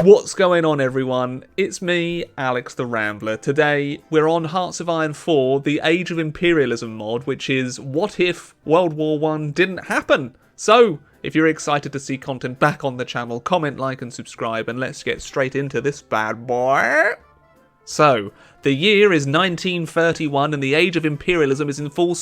What's going on, everyone? It's me, Alex the Rambler. Today, we're on Hearts of Iron 4, the Age of Imperialism mod, which is what if World War I didn't happen? So, if you're excited to see content back on the channel, comment, like, and subscribe, and let's get straight into this bad boy. So, the year is 1931, and the Age of Imperialism is in full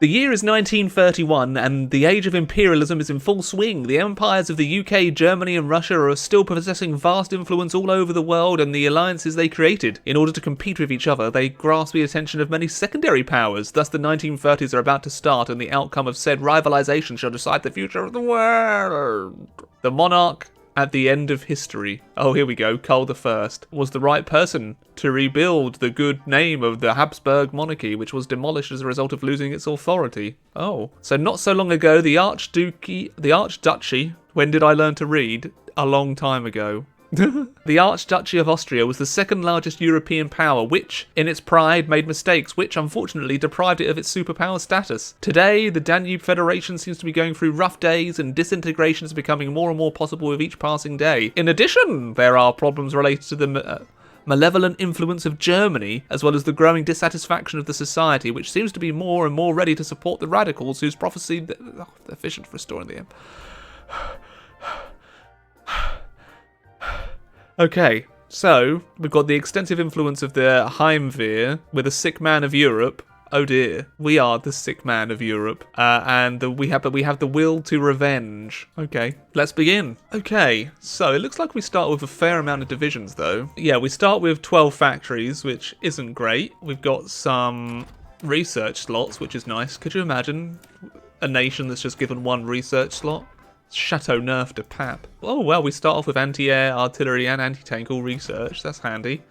The year is 1931, and the Age of Imperialism is in full swing. The empires of the UK, Germany, and Russia are still possessing vast influence all over the world, and the alliances they created in order to compete with each other, they grasp the attention of many secondary powers. Thus, the 1930s are about to start, and the outcome of said rivalization shall decide the future of the world. The monarch at the end of history, oh here we go, Karl I, was the right person to rebuild the good name of the Habsburg monarchy, which was demolished as a result of losing its authority. Oh, so not so long ago, the Archduchy, when did I learn to read? A long time ago. The Archduchy of Austria was the second largest European power, which, in its pride, made mistakes, which unfortunately deprived it of its superpower status. Today, the Danube Federation seems to be going through rough days, and disintegration is becoming more and more possible with each passing day. In addition, there are problems related to the malevolent influence of Germany, as well as the growing dissatisfaction of the society, which seems to be more and more ready to support the radicals whose prophecy efficient for restoring the empire. Okay, so we've got the extensive influence of the Heimwehr with a sick man of Europe. Oh dear, we are the sick man of Europe, and we have the will to revenge. Okay, let's begin. Okay, so it looks like we start with a fair amount of divisions, though. Yeah, we start with 12 factories, which isn't great. We've got some research slots, which is nice. Could you imagine a nation that's just given one research slot? Chateau Neuf de Pape. Oh well, we start off with anti-air, artillery, and anti-tank all research. That's handy.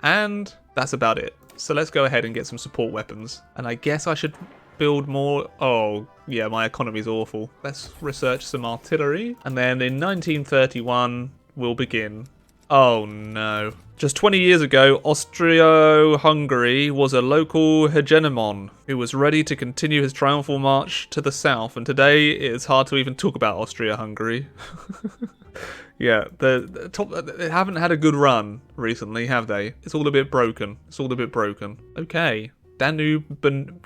And that's about it. So let's go ahead and get some support weapons. And I guess I should build more. Oh, yeah, my economy's awful. Let's research some artillery. And then in 1931, we'll begin. Oh no. Just 20 years ago, Austria-Hungary was a local hegemon who was ready to continue his triumphal march to the south, and today it's hard to even talk about Austria-Hungary. Yeah, they haven't had a good run recently, have they? It's all a bit broken. Okay, Danubian.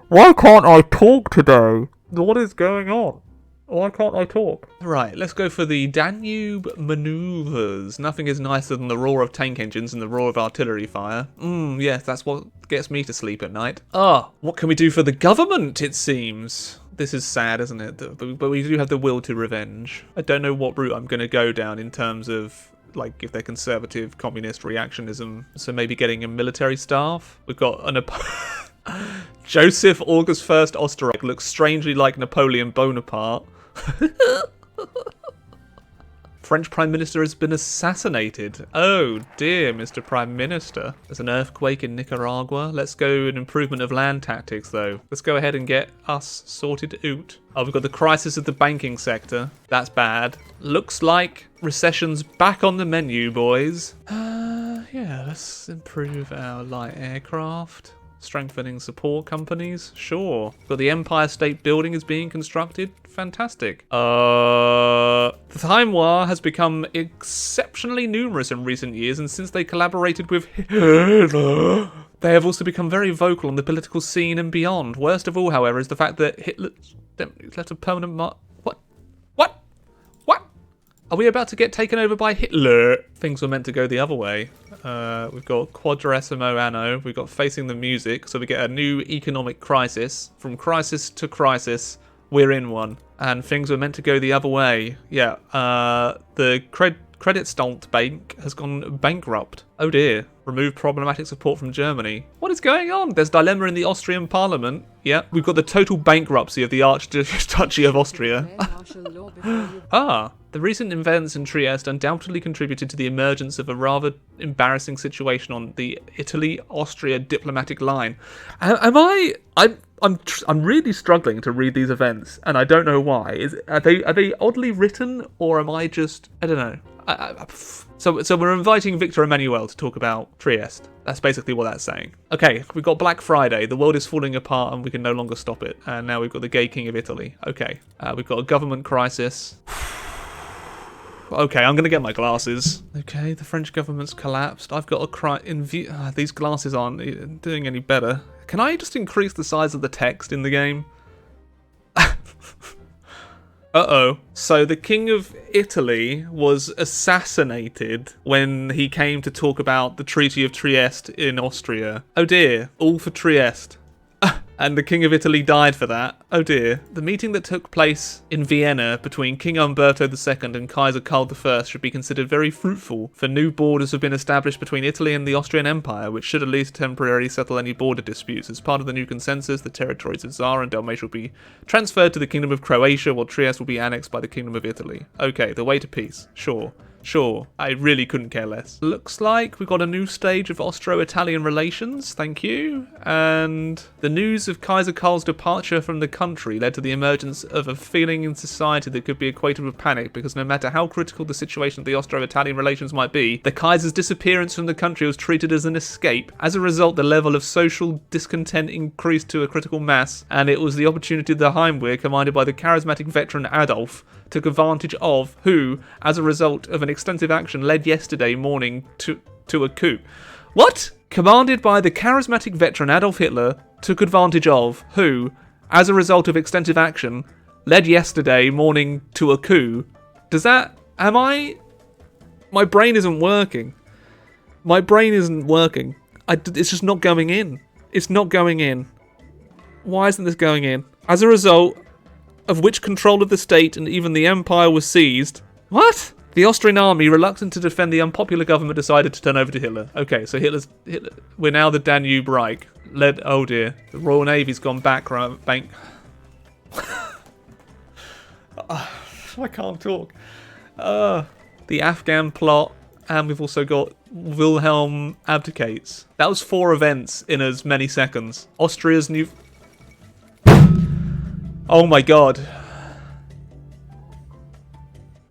Why can't I talk today? What is going on? Why can't I talk? Right, let's go for the Danube maneuvers. Nothing is nicer than the roar of tank engines and the roar of artillery fire. Yes, that's what gets me to sleep at night. What can we do for the government, it seems? This is sad, isn't it? But we do have the will to revenge. I don't know what route I'm going to go down in terms of, like, if they're conservative, communist, reactionism. So maybe getting a military staff. We've got an Joseph August 1st Osterreich looks strangely like Napoleon Bonaparte. French Prime Minister has been assassinated. Oh dear, Mr. Prime Minister. There's an earthquake in Nicaragua. Let's go an improvement of land tactics, though. Let's go ahead and get us sorted out. Oh, we've got the crisis of the banking sector. That's bad. Looks like recession's back on the menu, boys. Yeah, let's improve our light aircraft. Strengthening support companies? Sure. Got the Empire State Building is being constructed? Fantastic. The Time War has become exceptionally numerous in recent years, and since they collaborated with Hitler, they have also become very vocal on the political scene and beyond. Worst of all, however, is the fact that Hitler left a permanent mark. What? Are we about to get taken over by Hitler? Things were meant to go the other way. We've got Quadrasimo Anno. We've got Facing the Music. So we get a new economic crisis. From crisis to crisis, we're in one. And things were meant to go the other way. Yeah, the Credit Stolt Bank has gone bankrupt. Oh dear. Remove problematic support from Germany. What is going on? There's dilemma in the Austrian parliament. Yeah, we've got the total bankruptcy of the Archduchy of Austria. The recent events in Trieste undoubtedly contributed to the emergence of a rather embarrassing situation on the Italy-Austria diplomatic line. I'm really struggling to read these events, and I don't know why. Are they oddly written, or am I just, I don't know. So we're inviting Victor Emmanuel to talk about Trieste. That's basically what that's saying. Okay, we've got Black Friday. The world is falling apart and we can no longer stop it. And now we've got the gay king of Italy. Okay, we've got a government crisis. Okay, I'm going to get my glasses. Okay, the French government's collapsed. I've got a these glasses aren't doing any better. Can I just increase the size of the text in the game? Uh-oh. So the King of Italy was assassinated when he came to talk about the Treaty of Trieste in Austria. Oh dear. All for Trieste. And the King of Italy died for that. Oh dear. The meeting that took place in Vienna between King Umberto II and Kaiser Karl I should be considered very fruitful, for new borders have been established between Italy and the Austrian Empire, which should at least temporarily settle any border disputes. As part of the new consensus, the territories of Zara and Dalmatia will be transferred to the Kingdom of Croatia, while Trieste will be annexed by the Kingdom of Italy. Okay, the way to peace. Sure, I really couldn't care less. Looks like we've got a new stage of Austro-Italian relations, thank you. And the news of Kaiser Karl's departure from the country led to the emergence of a feeling in society that could be equated with panic, because no matter how critical the situation of the Austro-Italian relations might be, the Kaiser's disappearance from the country was treated as an escape. As a result, the level of social discontent increased to a critical mass, and it was the opportunity of the Heimwehr, commanded by the charismatic veteran Adolf, took advantage of, who, as a result of an extensive action, led yesterday morning to a coup. What? Commanded by the charismatic veteran Adolf Hitler, took advantage of, who, as a result of extensive action, led yesterday morning to a coup. Does that... My brain isn't working. My brain isn't working. It's just not going in. It's not going in. Why isn't this going in? As a result of which control of the state and even the empire was seized. What? The Austrian army, reluctant to defend the unpopular government, decided to turn over to Hitler. Okay, so Hitler. We're now the Danube Reich. Oh dear. The Royal Navy's gone back. I can't talk. The Afghan plot, and we've also got Wilhelm abdicates. That was 4 events in as many seconds. Austria's new... Oh my god.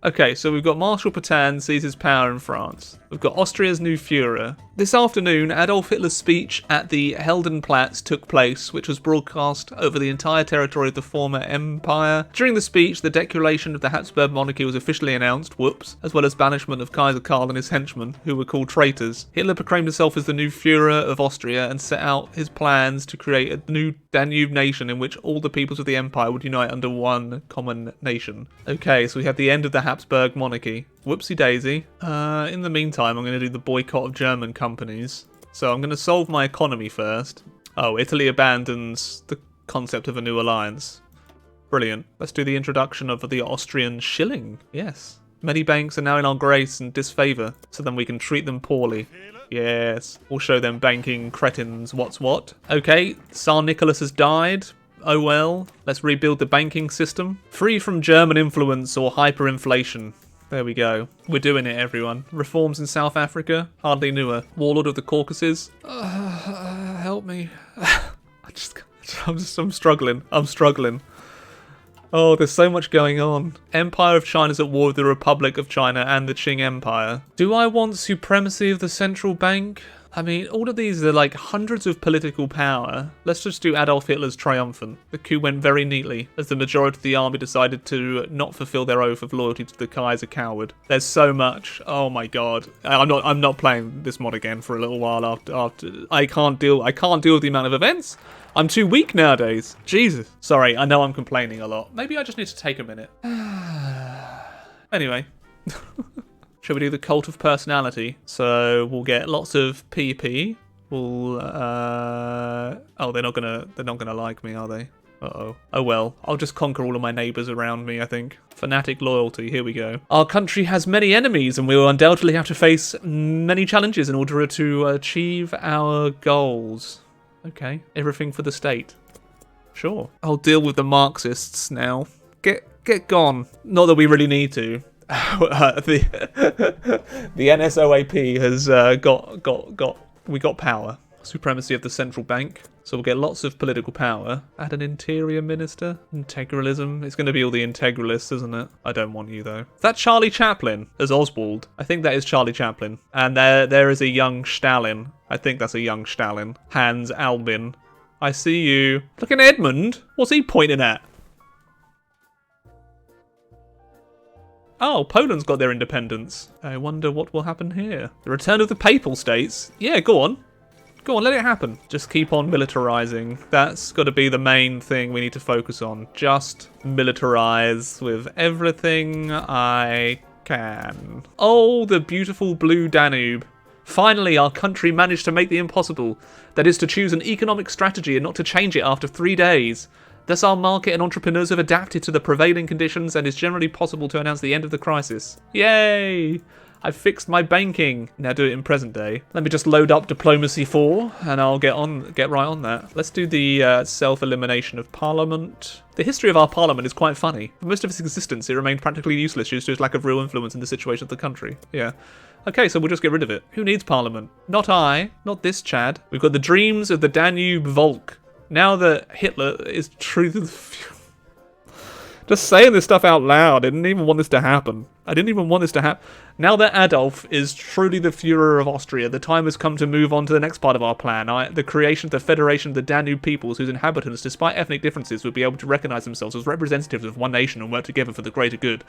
Okay, so we've got Marshal Pétain seizes power in France. We've got Austria's new Führer. This afternoon, Adolf Hitler's speech at the Heldenplatz took place, which was broadcast over the entire territory of the former empire. During the speech, the declaration of the Habsburg monarchy was officially announced, whoops, as well as banishment of Kaiser Karl and his henchmen, who were called traitors. Hitler proclaimed himself as the new Führer of Austria and set out his plans to create a new Danube nation in which all the peoples of the empire would unite under one common nation. Okay, so we have the end of the Habsburg monarchy. Whoopsie daisy. In the meantime, I'm going to do the boycott of German companies. So I'm going to solve my economy first. Oh, Italy abandons the concept of a new alliance. Brilliant. Let's do the introduction of the Austrian shilling. Yes. Many banks are now in our grace and disfavour, so then we can treat them poorly. Yes. We'll show them banking cretins what's what. Okay, Tsar Nicholas has died. Oh well. Let's rebuild the banking system. Free from German influence or hyperinflation. There we go. We're doing it, everyone. Reforms in South Africa? Hardly knew her. Warlord of the Caucasus? Help me. I'm struggling. I'm struggling. Oh, there's so much going on. Empire of China's at war with the Republic of China and the Qing Empire. Do I want supremacy of the central bank? I mean, all of these are like hundreds of political power. Let's just do Adolf Hitler's triumphant. The coup went very neatly, as the majority of the army decided to not fulfill their oath of loyalty to the Kaiser coward. There's so much. Oh my god. I'm not playing this mod again for a little while after I can't deal with the amount of events. I'm too weak nowadays. Jesus. Sorry, I know I'm complaining a lot. Maybe I just need to take a minute. Anyway. Shall we do the cult of personality? So we'll get lots of PP. We'll oh, they're not gonna like me, are they? Uh-oh. Oh well, I'll just conquer all of my neighbours around me, I think. Fanatic loyalty, here we go. Our country has many enemies and we will undoubtedly have to face many challenges in order to achieve our goals. Okay, everything for the state. Sure. I'll deal with the Marxists now. Get gone. Not that we really need to. The NSOAP has we got power. Supremacy of the central bank. So we'll get lots of political power. Add an interior minister. Integralism. It's going to be all the integralists, isn't it? I don't want you, though. Is that Charlie Chaplin as Oswald? I think that is Charlie Chaplin. And there is a young Stalin. I think that's a young Stalin. Hans Albin. I see you. Look at Edmund. What's he pointing at? Oh, Poland's got their independence. I wonder what will happen here. The return of the Papal States? Yeah, go on. Go on, let it happen. Just keep on militarizing. That's got to be the main thing we need to focus on. Just militarize with everything I can. Oh, the beautiful blue Danube. Finally, our country managed to make the impossible. That is to choose an economic strategy and not to change it after 3 days. Thus our market and entrepreneurs have adapted to the prevailing conditions and it's generally possible to announce the end of the crisis. Yay! I've fixed my banking. Now do it in present day. Let me just load up Diplomacy 4 and I'll get right on that. Let's do the self-elimination of Parliament. The history of our Parliament is quite funny. For most of its existence, it remained practically useless due to its lack of real influence in the situation of the country. Yeah. Okay, so we'll just get rid of it. Who needs Parliament? Not I. Not this Chad. We've got the dreams of the Danube Volk. Now that Hitler is truth of the... Just saying this stuff out loud. I didn't even want this to happen. Now that Adolf is truly the Führer of Austria, the time has come to move on to the next part of our plan. The creation of the Federation of the Danube peoples, whose inhabitants, despite ethnic differences, would be able to recognize themselves as representatives of one nation and work together for the greater good.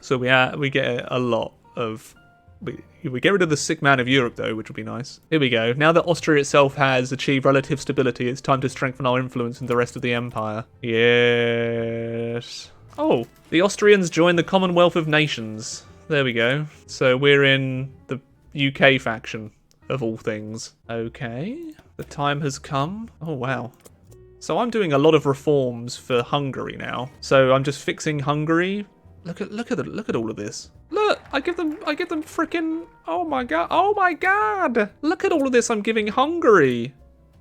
So we get a lot of... We get rid of the sick man of Europe, though, which would be nice. Here we go. Now that Austria itself has achieved relative stability, it's time to strengthen our influence in the rest of the empire. Yes. Oh, the Austrians joined the Commonwealth of Nations. There we go. So we're in the UK faction, of all things. Okay. The time has come. Oh, wow. So I'm doing a lot of reforms for Hungary now. So I'm just fixing Hungary. Look at all of this. Look, I give them freaking, oh my god. Look at all of this I'm giving Hungary.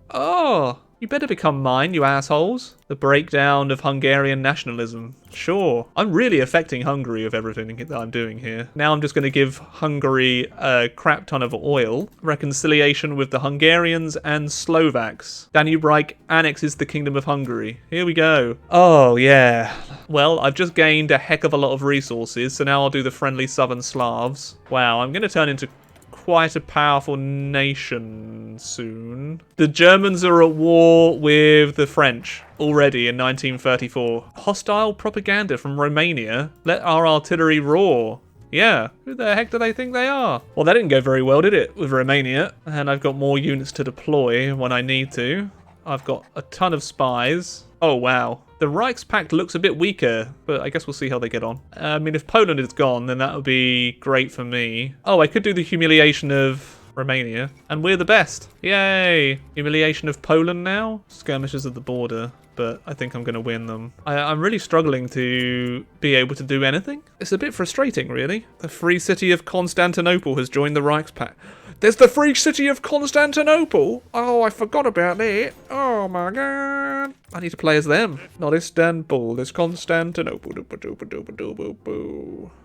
Oh, you better become mine, you assholes. The breakdown of Hungarian nationalism. Sure. I'm really affecting Hungary with everything that I'm doing here. Now I'm just going to give Hungary a crap ton of oil. Reconciliation with the Hungarians and Slovaks. Danube Reich annexes the Kingdom of Hungary. Here we go. Oh, yeah. Well, I've just gained a heck of a lot of resources, so now I'll do the friendly Southern Slavs. Wow, I'm going to turn into quite a powerful nation soon. The Germans are at war with the French already in 1934. Hostile propaganda from Romania. Let our artillery roar. Yeah, who the heck do they think they are? Well, that didn't go very well, did it, with Romania? And I've got more units to deploy when I need to. I've got a ton of spies. Oh, wow. The Reichspakt looks a bit weaker, but I guess we'll see how they get on. I mean, if Poland is gone, then that would be great for me. Oh, I could do the humiliation of Romania. And we're the best. Yay! Humiliation of Poland now? Skirmishes at the border, but I think I'm going to win them. I'm really struggling to be able to do anything. It's a bit frustrating, really. The Free City of Constantinople has joined the Reichspakt. There's the Free City of Constantinople? Oh, I forgot about that. Oh my god. I need to play as them. Not Istanbul, it's Constantinople.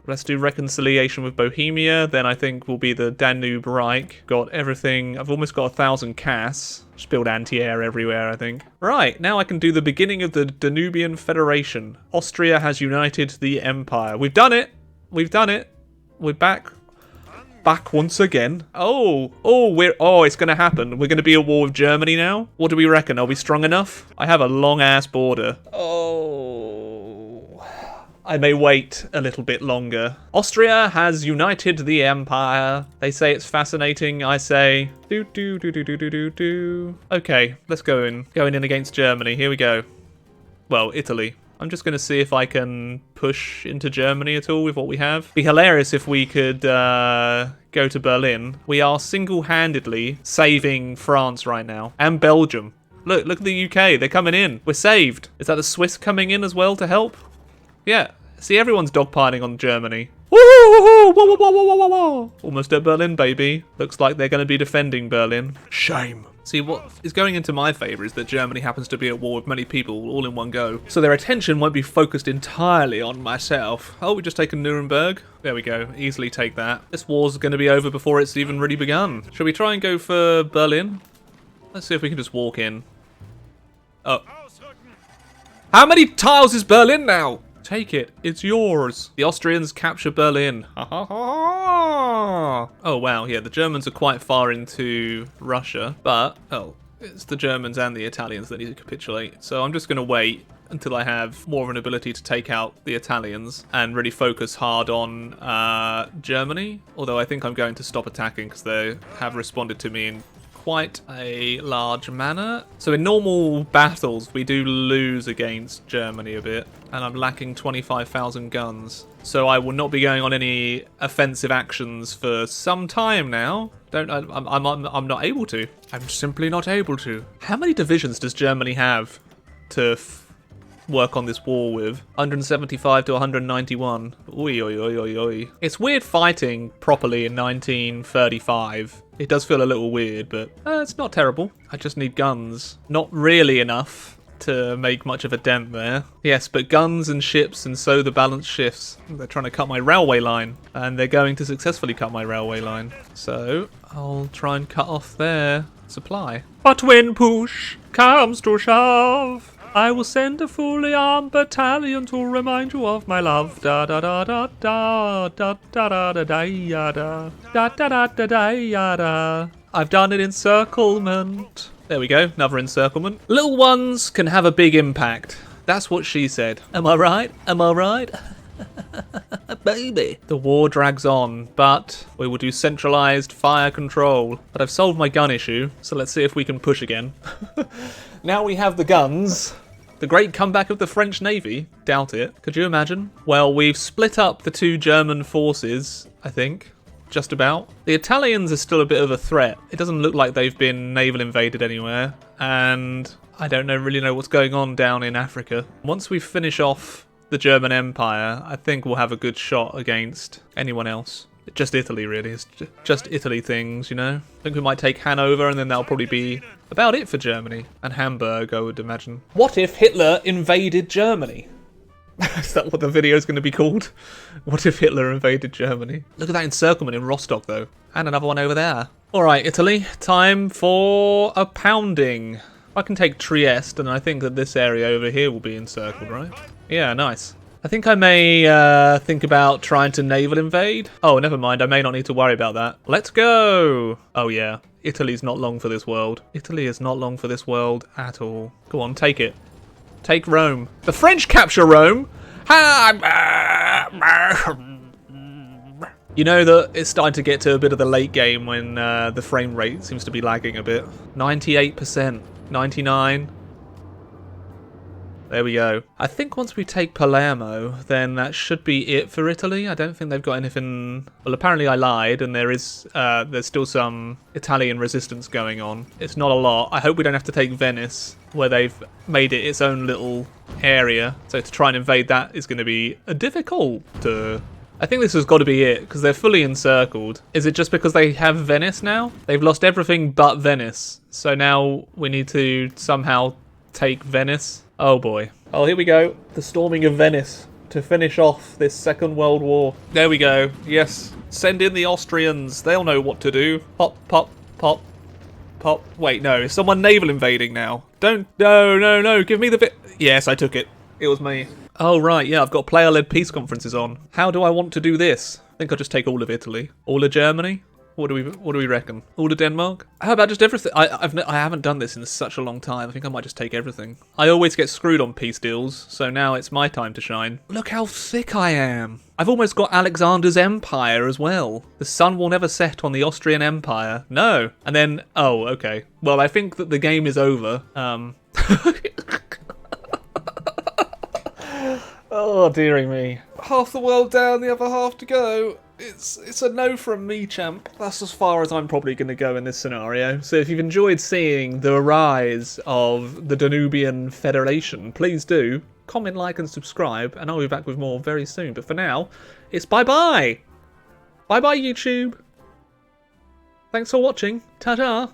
Let's do reconciliation with Bohemia. Then I think will be the Danube Reich. Got everything. I've almost got 1,000 CAS. Just build anti-air everywhere, I think. Right, now I can do the beginning of the Danubian Federation. Austria has united the empire. We've done it. We've done it. We're back. Back once again. It's gonna happen. We're gonna be at war with Germany now. What do we reckon? Are we strong enough? I have a long ass border. Oh, I may wait a little bit longer. Austria has united the empire. They say it's fascinating. I say do. Okay, let's go in. Going in against Germany. Here we go. Well, Italy. I'm just going to see if I can push into Germany at all with what we have. It'd be hilarious if we could go to Berlin. We are single-handedly saving France right now. And Belgium. Look at the UK. They're coming in. We're saved. Is that the Swiss coming in as well to help? Yeah. See, everyone's dogpiling on Germany. Almost at Berlin, baby. Looks like they're going to be defending Berlin. Shame. See, what is going into my favour is that Germany happens to be at war with many people all in one go. So their attention won't be focused entirely on myself. Oh, we just taken Nuremberg. There we go. Easily take that. This war's going to be over before it's even really begun. Shall we try and go for Berlin? Let's see if we can just walk in. Oh. How many tiles is Berlin now? Take it. It's yours. The Austrians capture Berlin. Oh, wow. Yeah, the Germans are quite far into Russia. But, oh, it's the Germans and the Italians that need to capitulate. So I'm just going to wait until I have more of an ability to take out the Italians and really focus hard on Germany. Although I think I'm going to stop attacking because they have responded to me in quite a large manner. So in normal battles, we do lose against Germany a bit, and I'm lacking 25,000 guns. So I will not be going on any offensive actions for some time now. I'm not able to. I'm simply not able to. How many divisions does Germany have to work on this war with? 175 to 191. Oi, oi, oi, oi, oi. It's weird fighting properly in 1935. It does feel a little weird, but it's not terrible. I just need guns. Not really enough to make much of a dent there. Yes, but guns and ships, and so the balance shifts. They're trying to cut my railway line, and they're going to successfully cut my railway line. So I'll try and cut off their supply. But when push comes to shove, I will send a fully armed battalion to remind you of my love. Da da da da da da da da da da da da da da da da. I've done an encirclement. There we go, another encirclement. Little ones can have a big impact. That's what she said. Am I right? Am I right? Baby. The war drags on, but we will do centralized fire control. But I've solved my gun issue, so let's see if we can push again. Now we have the guns. The great comeback of the French Navy. Doubt it. Could you imagine? Well, we've split up the two German forces, I think. Just about. The Italians are still a bit of a threat. It doesn't look like they've been naval invaded anywhere. And I don't really know what's going on down in Africa. Once we finish off the German Empire, I think we'll have a good shot against anyone else. Just Italy, really. It's just Italy things, you know? I think we might take Hanover, and then that'll probably be about it for Germany. And Hamburg, I would imagine. What if Hitler invaded Germany? Is that what the video is going to be called? What if Hitler invaded Germany? Look at that encirclement in Rostock, though. And another one over there. All right, Italy. Time for a pounding. I can take Trieste, and I think that this area over here will be encircled, right? Yeah, nice. I think I may think about trying to naval invade. Oh, never mind. I may not need to worry about that. Let's go. Oh, yeah. Italy's not long for this world. Italy is not long for this world at all. Go on, take it. Take Rome. The French capture Rome. You know that it's starting to get to a bit of the late game when the frame rate seems to be lagging a bit. 98%. 99%. There we go. I think once we take Palermo, then that should be it for Italy. I don't think they've got anything... Well, apparently I lied, and there's still some Italian resistance going on. It's not a lot. I hope we don't have to take Venice, where they've made it its own little area. So to try and invade that is going to be difficult. I think this has got to be it, because they're fully encircled. Is it just because they have Venice now? They've lost everything but Venice. So now we need to somehow take Venice. Oh boy. Oh, here we go. The storming of Venice to finish off this Second World War. There we go. Yes. Send in the Austrians. They'll know what to do. Pop, pop, pop, pop. Wait, no. Is someone naval invading now? Don't. No. Give me the bit. Yes, I took it. It was me. Oh, right. Yeah, I've got player-led peace conferences on. How do I want to do this? I think I'll just take all of Italy. All of Germany? What do we reckon? All of Denmark? How about just everything? I haven't done this in such a long time. I think I might just take everything. I always get screwed on peace deals, so now it's my time to shine. Look how thick I am. I've almost got Alexander's Empire as well. The sun will never set on the Austrian Empire. No. And then, oh, okay. Well, I think that the game is over. Oh, dearie me. Half the world down, the other half to go. It's a no from me, champ. That's as far as I'm probably going to go in this scenario. So if you've enjoyed seeing the rise of the Danubian Federation, please do comment, like, and subscribe, and I'll be back with more very soon. But for now, it's bye-bye. Bye-bye, YouTube. Thanks for watching. Ta-ta.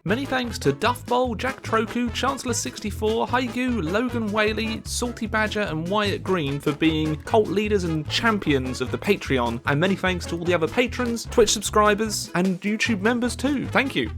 Many thanks to Duff Bowl, Jack Troku, Chancellor64, Haigu, Logan Whaley, Salty Badger and Wyatt Green for being cult leaders and champions of the Patreon. And many thanks to all the other patrons, Twitch subscribers and YouTube members too. Thank you.